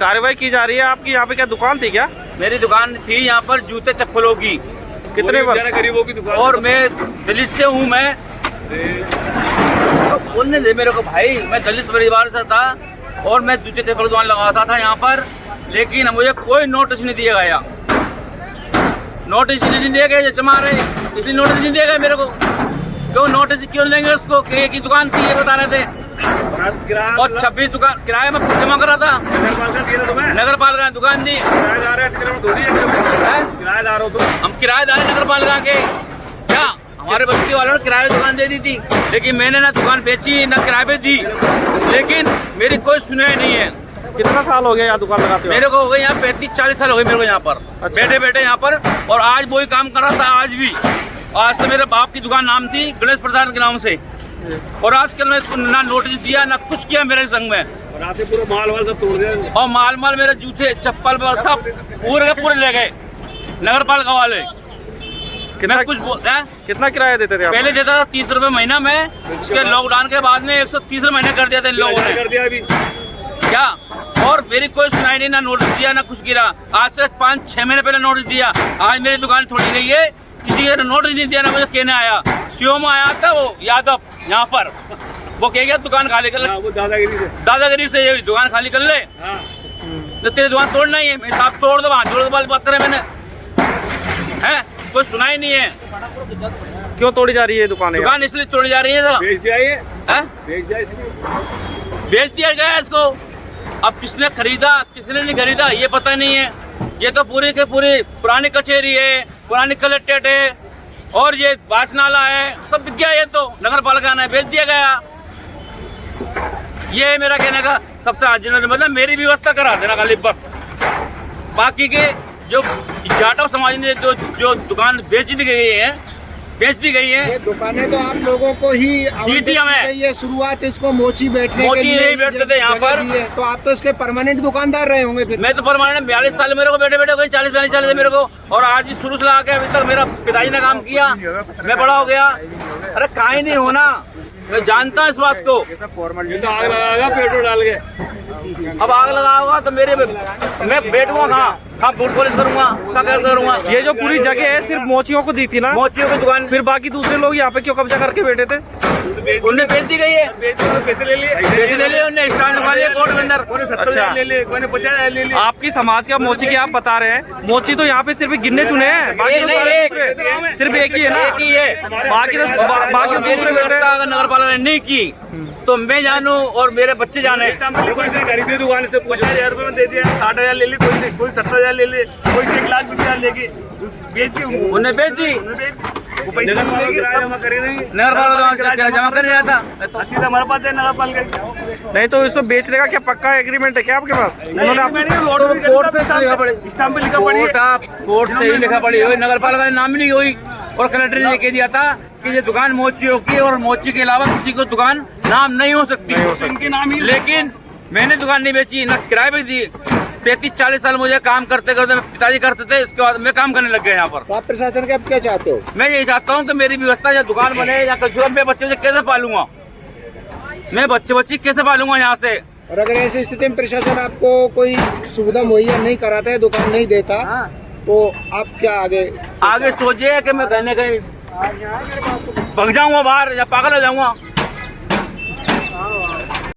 कार्रवाई की जा रही है आपकी यहाँ पे, क्या दुकान थी क्या? मेरी दुकान थी यहाँ पर जूते चप्पलों की। कितने वर्ष? गरीबों की दुकान। और मैं दलित से हूँ। मैं बोलने दे मेरे को भाई, मैं दलित परिवार से था और मैं जूते चप्पल दुकान लगाता था यहाँ पर, लेकिन मुझे कोई नोटिस नहीं दिया गया। नोटिस नहीं दिया गया, चमा रहे इसलिए नोटिस नहीं दिया गया मेरे को। क्यों नोटिस क्यों देंगे उसको? एक ही दुकान थी ये बता रहे थे, और 26 दुकान किराया में जमा करा था। नगर पालिका दुकान दी। किराएदार हो तुम? हम किराएदार नगर पालिका के। क्या हमारे बच्चे वालों ने किराए दुकान दे दी थी, लेकिन मैंने ना दुकान बेची ना किराए पे दी, लेकिन मेरी कोई सुनाई नहीं है। कितना साल हो गया यहाँ दुकान लगाते हो? मेरे को हो गए यहाँ 35-40 साल हो गए मेरे को यहाँ पर। अच्छा। बैठे बैठे यहाँ पर, और आज वही काम कर रहा था आज भी। आज से मेरे बाप की दुकान नाम थी गणेश प्रसाद के नाम से, और आजकल मैं ना नोटिस दिया ना कुछ किया मेरे संग में। और आपसे पूरा माल वाल सब तोड़ दिया। और माल मेरे जूते चप्पल सब पूरे के पूरे ले गए नगर पालिका वाले। कितना मैं कुछ कितना किराया देते थे आप? पहले देता था 30 रुपए महीना में, उसके लॉकडाउन के बाद में 130 महीने कर दिया था इन लोगों ने। कर दिया अभी क्या? और मेरी कोई सुनाई नहीं, ना नोटिस दिया ना कुछ गिरा। आज से 5-6 महीने पहले नोटिस दिया। आज मेरी दुकान थोड़ी गई है, किसी ने नोटिस नहीं दिया ना मुझे कहने आया। सीओ आया था वो यादव यहाँ पर, वो कह गया दुकान खाली कर ले। वो दादागिरी से ये दुकान खाली कर ले। तो तेरी दुकान तोड़ना ही है, मैं साहब तोड़ दो, वहाँ जोड़ दो, बात करें मैंने है, कोई सुनाई नहीं है। क्यों तोड़ी जा रही है दुकान? दुकान इसलिए तोड़ी जा रही है। तो बेच दिया ये, बेच दिया गया इसको। अब किसने खरीदा किसने नहीं खरीदा ये पता नहीं है। ये तो पूरी के पूरी पुरानी कचहरी है, पुरानी कलेक्ट्रेट है, और ये वाचनाला है, सब बिक गया। ये तो नगर पालिका ने बेच दिया गया। ये मेरा कहने का सबसे अर्जेंट मतलब मेरी व्यवस्था करा देना खाली बस। बाकी के जो जाटव समाज ने जो दुकान बेच दी गई है ये दुकानें तो आप लोगों को ही दी थी हमें। ये शुरुआत इसको मोची बैठने के लिए नहीं बैठते थे यहाँ पर, तो आप तो इसके परमानेंट दुकानदार रहे होंगे फिर। मैं तो परमानेंट 42 साल मेरे को बैठे बैठे कोई 40-42 साल थे मेरे को, और आज भी शुरू से आके अभी तक मेरा पिताजी ने काम किया, मैं बड़ा हो गया। अरे काहे नहीं होना, मैं जानता हूँ इस बात को। ये तो आग लगाएगा पेट्रोल डाल के। अब आग लगाओगा तो मैं बैठूंगा कहाँ फूड पुलिस करूंगा, क्या करूंगा? ये जो पूरी जगह है सिर्फ मोचियों को दी थी ना? मोचियों की दुकान। फिर बाकी दूसरे लोग यहाँ पे क्यों कब्जा करके बैठे थे? उन्हें बेच दी गई है, पैसे ले लिए उन्हें स्टैंड लगा लिया कोर्ट के अंदर। कोई 70,000 ले लिए, कोई 50,000 ले लिए। आपकी समाज का मोची की आप बता रहे हैं, मोची तो यहाँ पे सिर्फ गिनने चुने हैं, बाकी तो सारे दूसरे। सिर्फ एक ही है ना? एक ही है, बाकी दूसरे बैठे। अगर नगर पालिका ने नहीं की तो मैं जानू और मेरे बच्चे जाने। खरीदे दुकान से 50,000 रुपए में दे दिया, 60,000 ले ली, कोई 70,000 ले ली, कोई 1,20,000 लेके बेच दी। उन्हें बेच दी, वो पैसे जमा करे नहीं, नगर पालिका जमा कर रहा था। सीधा हमारे पास है नगर पालिका। नहीं तो इसको बेचने का क्या पक्का एग्रीमेंट है क्या आपके पास? कोर्ट से लिखा पड़ी, स्टाम्प पे लिखा पड़ी, कोर्ट से ही लिखा पड़ी हुई, नगर पालिका ने नाम नहीं हुई, और कलेक्टर ने कह दिया था कि ये दुकान मोचियों की, और मोची के अलावा किसी को दुकान नाम नहीं हो सकती। इनके नाम ही। लेकिन मैंने दुकान नहीं बेची, ना किराए पे दी। 35-40 साल मुझे काम करते करते पिताजी करते थे, इसके बाद मैं काम करने लग गया यहाँ पर। तो आप प्रशासन के अब क्या चाहते हो? मैं यही चाहता हूँ कि मेरी व्यवस्था या दुकान बने, या कुछ मैं बच्चे कैसे पालूंगा, मैं बच्चे कैसे पालूंगा यहाँ से। और अगर ऐसी स्थिति में प्रशासन आपको कोई सुविधा मुहैया नहीं कराता है, दुकान नहीं देता, तो आप क्या आगे सोचिए कि मैं कहीं भाग जाऊंगा बाहर या पागल हो जाऊंगा।